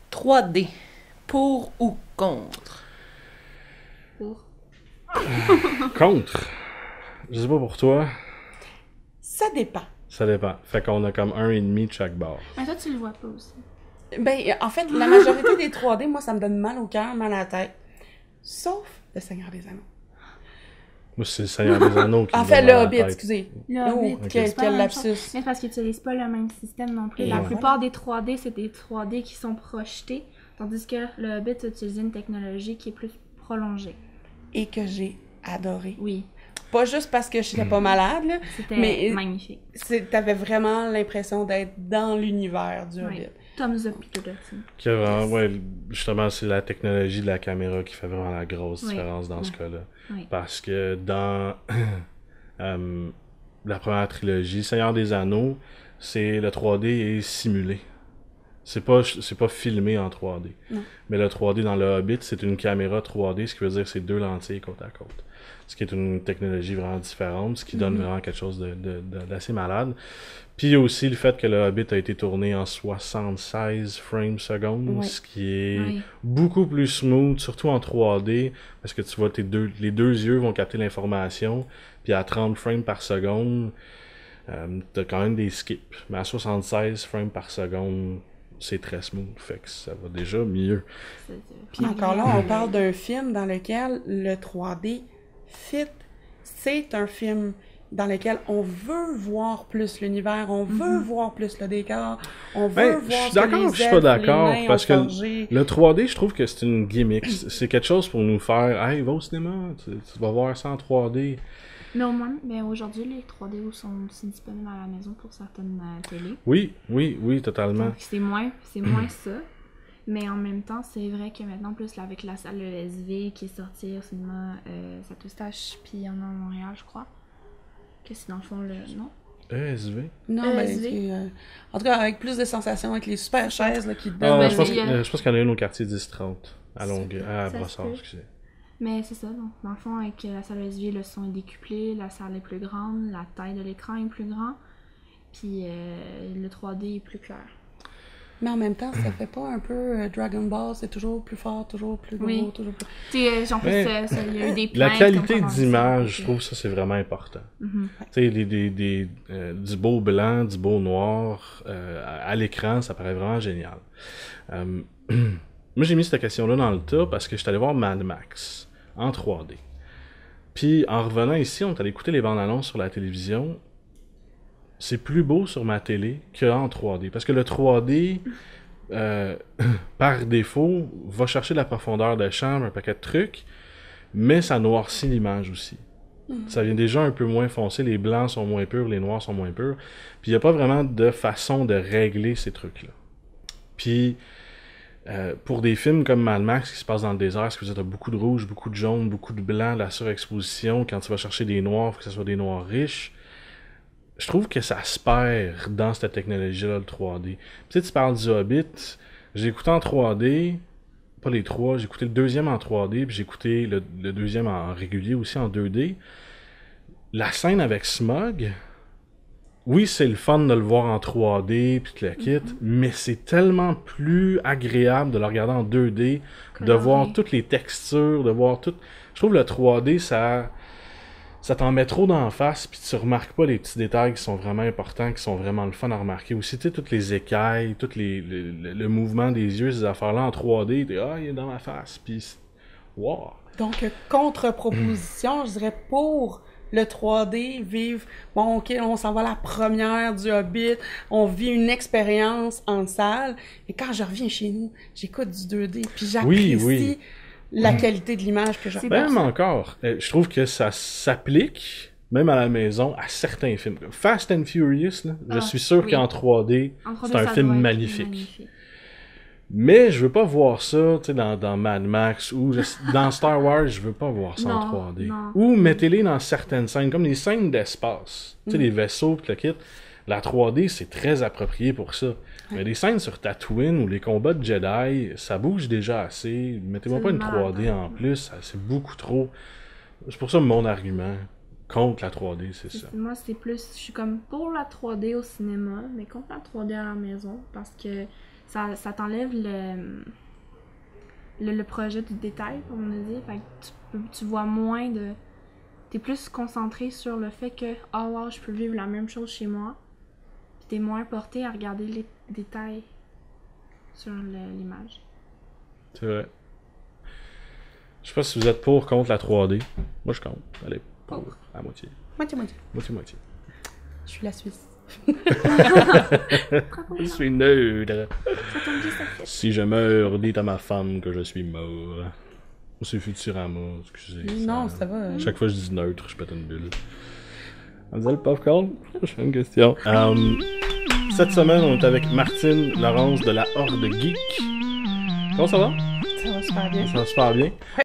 3D, pour ou contre? Pour. Contre. Je sais pas pour toi. Ça dépend. Ça dépend. Fait qu'on a comme 1,5 de chaque barre. Mais toi, tu le vois pas aussi. Ben, en fait, la majorité des 3D, moi, ça me donne mal au cœur, mal à la tête. Sauf le Seigneur des Anneaux. Moi, c'est le Seigneur des Anneaux qui En me fait, donne le mal à la Hobbit, tête. excusez. Le Oh, Hobbit, quel c'est pas la même lapsus. chose. Mais c'est parce qu'ils n'utilisent pas le même système non plus. Et La voilà. plupart des 3D, c'est des 3D qui sont projetés, tandis que le Hobbit utilise une technologie qui est plus prolongée. Et que j'ai adoré. Oui, Pas juste parce que je n'étais pas malade, là, c'était mais magnifique. t'avais vraiment l'impression d'être dans l'univers du Hobbit. Oui. Thumbs up Peter Jackson. Que vraiment, ouais, justement, c'est la technologie de la caméra qui fait vraiment la grosse Oui. différence dans ce Ouais. cas-là. Oui. Parce que dans la première trilogie, Seigneur des Anneaux, c'est le 3D est simulé. C'est pas filmé en 3D. Non. Mais le 3D dans le Hobbit, c'est une caméra 3D, ce qui veut dire que c'est deux lentilles côte à côte. Ce qui est une technologie vraiment différente, ce qui donne vraiment quelque chose d'assez malade. Puis il y a aussi le fait que le Hobbit a été tourné en 76 frames secondes, Oui. ce qui est Oui. beaucoup plus smooth, surtout en 3D, parce que tu vois, les deux yeux vont capter l'information, puis à 30 frames par seconde, t'as quand même des skips. Mais à 76 frames par seconde, c'est très smooth, fait que ça va déjà mieux. Puis encore là, on parle d'un film dans lequel le 3D fit. C'est un film dans lequel on veut voir plus l'univers, on veut voir plus le décor, on veut Ben, voir je suis ce que d'accord, les je suis pas elfes, d'accord, les nains parce ont que forgé. le 3D, je trouve que c'est une gimmick. C'est quelque chose pour nous faire « Hey, va au cinéma, tu vas voir ça en 3D. » Mais au moins, ben aujourd'hui, les 3D sont aussi disponibles à la maison pour certaines télés. Oui, totalement. Donc, c'est moins ça. Mais en même temps, c'est vrai que maintenant, plus là, avec la salle ESV qui est sortie au cinéma Saint-Eustache, puis il y en a à Montréal, je crois. Que c'est dans le fond le. Non? ESV? Non, ben, ESV. c'est, en tout cas, avec plus de sensations, avec les super chaises là, qui te Ah, donnent... je pense il y a- qu'il y en a une au quartier 10-30, à Longueuil, à Ça se Brossard, peut. excusez. Mais c'est ça, donc dans le fond, avec la salle ESV, le son est décuplé, la salle est plus grande, la taille de l'écran est plus grande, puis le 3D est plus clair. Mais en même temps, ça fait pas un peu Dragon Ball, c'est toujours plus fort, toujours plus gros, Oui. toujours plus... Tu sais, en plus, Mais il y a eu des La plaintes qualité comme pendant d'image, ça, je trouve ça c'est vraiment important. Mhm. Tu sais, du beau blanc, du beau noir, à l'écran, ça paraît vraiment génial. Moi, j'ai mis cette question-là dans le tas parce que je suis allé voir Mad Max en 3D. Puis, en revenant ici, on est allé écouter les bandes annonces sur la télévision. C'est plus beau sur ma télé qu'en 3D. Parce que le 3D, par défaut, va chercher la profondeur de champ, un paquet de trucs, mais ça noircit l'image aussi. Ça vient déjà un peu moins foncé, les blancs sont moins purs, les noirs sont moins purs. Puis il n'y a pas vraiment de façon de régler ces trucs-là. Puis, pour des films comme Mad Max qui se passent dans le désert, tu as beaucoup de rouge, beaucoup de jaune, beaucoup de blanc, de la surexposition, quand tu vas chercher des noirs, il faut que ce soit des noirs riches. Je trouve que ça se perd dans cette technologie-là, le 3D. Puis tu parles du Hobbit, j'ai écouté en 3D, pas les trois, j'ai écouté le deuxième en 3D, puis j'ai écouté le deuxième en régulier aussi en 2D. La scène avec Smog, oui, c'est le fun de le voir en 3D, puis tu le quittes, mais c'est tellement plus agréable de le regarder en 2D, de Coloré. voir toutes les textures, de voir tout. Je trouve le 3D, ça t'en met trop d'en face, puis tu remarques pas les petits détails qui sont vraiment importants, qui sont vraiment le fun à remarquer. Aussi, tu sais, toutes les écailles, le mouvement des yeux, ces affaires-là en 3D, t'es « Ah, il est dans ma face », puis wow! Donc, contre-proposition, je dirais pour le 3D, vivre, bon, ok, on s'en va à la première du Hobbit, on vit une expérience en salle, et quand je reviens chez nous, j'écoute du 2D, puis j'apprécie Oui. la qualité de l'image que je C'est regarde. Même encore, je trouve que ça s'applique, même à la maison, à certains films. Fast and Furious, là, je suis sûr oui. qu'en 3D, En 3D, c'est un ça film doit être magnifique. Mais je veux pas voir ça, tu sais, dans Mad Max ou dans Star Wars, je veux pas voir ça en Non, 3D. non. Ou mettez-les dans certaines scènes, comme les scènes d'espace. Tu sais, les vaisseaux, pis le kit. La 3D, c'est très approprié pour ça. Mais les scènes sur Tatooine ou les combats de Jedi, ça bouge déjà assez. Mettez-moi C'est pas une malade. 3D en plus, c'est beaucoup trop. C'est pour ça mon argument contre la 3D, c'est ça. Moi, c'est plus... Je suis comme pour la 3D au cinéma, mais contre la 3D à la maison, parce que ça t'enlève le projet du détail, comme on a dit. Fait que tu vois moins de... T'es plus concentré sur le fait que, oh wow, je peux vivre la même chose chez moi. Puis t'es moins porté à regarder les détails sur l'image. C'est vrai. Je sais pas si vous êtes pour ou contre la 3D. Moi, je compte. Allez, pour. À moitié. Moitié-moitié. Moitié-moitié. Je suis la Suisse. Je suis neutre. Ça tombe bien, ça fait. Si je meurs, dites à ma femme que je suis mort. C'est Futurama, excusez. Non, ça va. Chaque fois que je dis neutre, je pète une bulle. On disait le popcorn? J'ai une question. Cette semaine, on est avec Martine Laurence de la Horde Geek. Comment ça va? Ça va super bien. Ça va super bien.